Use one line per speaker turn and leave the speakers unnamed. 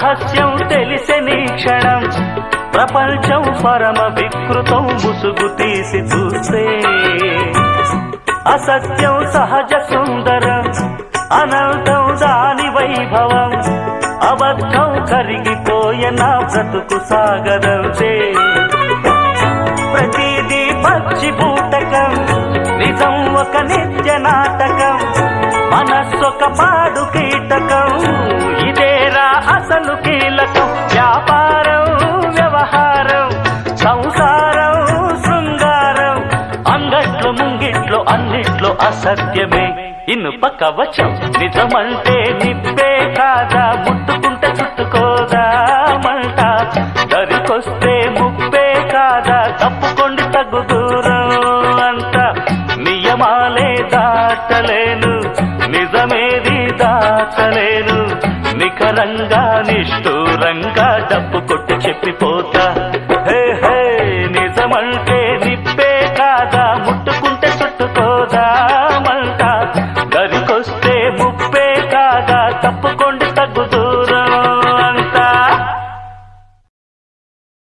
రహస్యం తెలిసెని క్షణం ప్రపంచం పరమ వికృతం ముసుగు తీసి చూస్తే అసత్యం సహజ సుందరం అనంతం దాని వైభవం అబద్ధం కరిగిపోయే నా బ్రతుకు సాగరంతే ప్రతిదీ పచ్చి బూటకం నిజం ఒక నిత్య నాటకం మనస్సొక పాడు కీటకం ఇదేరా అసలు కీలకం వ్యాపారం వ్యవహారం సంసారం శృంగారం అంగట్లో ముంగిట్లో అన్నిట్లో అసత్యమే ఇనుప కవచం నిజమంటే నిప్పే కాదా ముట్టుకుంటే చుట్టుకోదా మంట దరికొస్తే ముప్పే కాదా తప్పుకోండి తగ్గు దూరం అంట నియమాలే దాటలేను నిజమేది దాటలేను నిఖరంగా నిష్ఠూరంగా డబ్బు